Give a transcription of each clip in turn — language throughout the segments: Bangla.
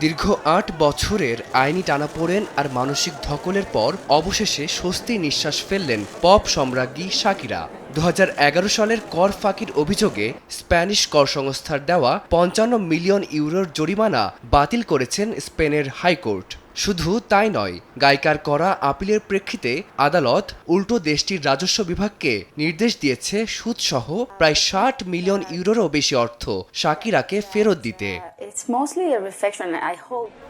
দীর্ঘ ৮ বছরের আইনি টানাপোড়েন আর মানসিক ধকলের পর অবশেষে স্বস্তির নিঃশ্বাস ফেললেন পপ সম্রাজ্ঞী শাকিরা। ২০১১ সালের কর ফাঁকির অভিযোগে স্প্যানিশ কর সংস্থার দেওয়া ৫৫ মিলিয়ন ইউরোর জরিমানা বাতিল করেছেন স্পেনের হাইকোর্ট। শুধু তাই নয়, গায়িকার করা আপিলের প্রেক্ষিতে আদালত উল্টো দেশটির রাজস্ব বিভাগকে নির্দেশ দিয়েছে সুদসহ প্রায় ৬০ মিলিয়ন ইউরোরও বেশি অর্থ শাকিরাকে ফেরত দিতে।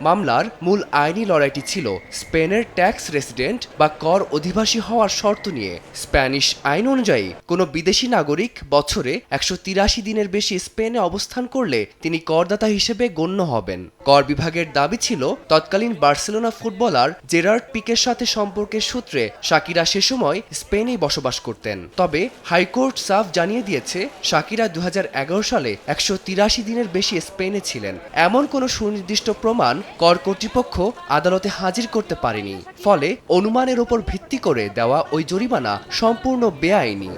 মামলার মূল আইনি লড়াইটি ছিল স্পেনের ট্যাক্স রেসিডেন্ট বা কর অধিবাসী হওয়ার শর্ত নিয়ে। স্প্যানিশ আইন অনুযায়ী কোনো বিদেশি নাগরিক বছরে ১৮৩ দিনের বেশি স্পেনে অবস্থান করলে তিনি করদাতা হিসেবে গণ্য হবেন। কর বিভাগের দাবি ছিল তৎকালীন বার্সেলোনা ফুটবলার জেরার্ড পিকের সাথে সম্পর্কের সূত্রে শাকিরা সে সময় স্পেনেই বসবাস করতেন। তবে হাইকোর্ট সাফ জানিয়ে দিয়েছে শাকিরা ২০১১ সালে ১৮৩ দিনের বেশি স্পেনে ছিলেন। এমন কোনো সুনির্দিষ্ট প্রমাণ কর কর্তৃপক্ষ আদালতে হাজির করতে পারেনি। ফলে অনুমানের ওপর ভিত্তি করে দেওয়া ওই জরিমানা সম্পূর্ণ বেআইনি।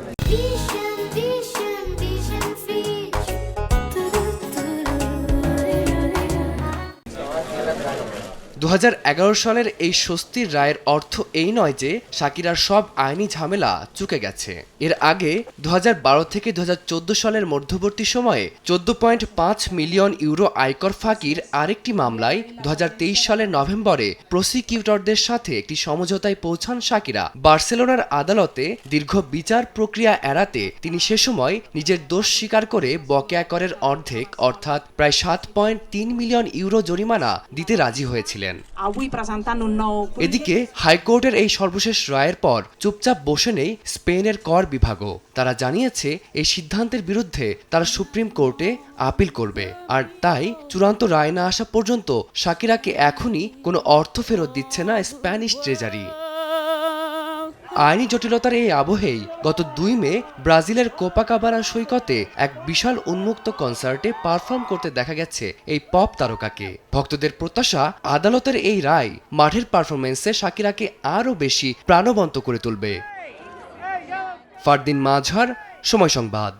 ২০১১ সালের এই স্বস্তির রায়ের অর্থ এই নয় যে শাকিরার সব আইনি ঝামেলা চুকে গেছে। এর আগে ২০১২ থেকে ২০১৪ সালের মধ্যবর্তী সময়ে ১৪.৫ মিলিয়ন ইউরো আয়কর ফাঁকির আরেকটি মামলায় ২০২৩ সালের নভেম্বরে প্রসিকিউটরদের সাথে একটি সমঝোতায় পৌঁছান শাকিরা। বার্সেলোনার আদালতে দীর্ঘ বিচার প্রক্রিয়া এড়াতে তিনি সে সময় নিজের দোষ স্বীকার করে বকেয়া করের অর্ধেক অর্থাৎ প্রায় ৭.৩ মিলিয়ন ইউরো জরিমানা দিতে রাজি হয়েছিলেন। এদিকে হাইকোর্টের এই সর্বশেষ রায়ের পর চুপচাপ বসে নেই স্পেনের কর বিভাগও। তারা জানিয়েছে এই সিদ্ধান্তের বিরুদ্ধে তারা সুপ্রিম কোর্টে আপিল করবে। আর তাই চূড়ান্ত রায় না আসা পর্যন্ত শাকিরাকে এখনই কোনো অর্থ ফেরত দিচ্ছে না স্প্যানিশ ট্রেজারি। আইনি জটিলতার এই আবহেই গত ২ মে ব্রাজিলের কোপাকাবানা সৈকতে এক বিশাল উন্মুক্ত কনসার্টে পারফর্ম করতে দেখা গেছে এই পপ তারকাকে। ভক্তদের প্রত্যাশা আদালতের এই রায় মাঠের পারফরমেন্সে শাকিরাকে আরও বেশি প্রাণবন্ত করে তুলবে। ফারদিন মাজহার, সময় সংবাদ।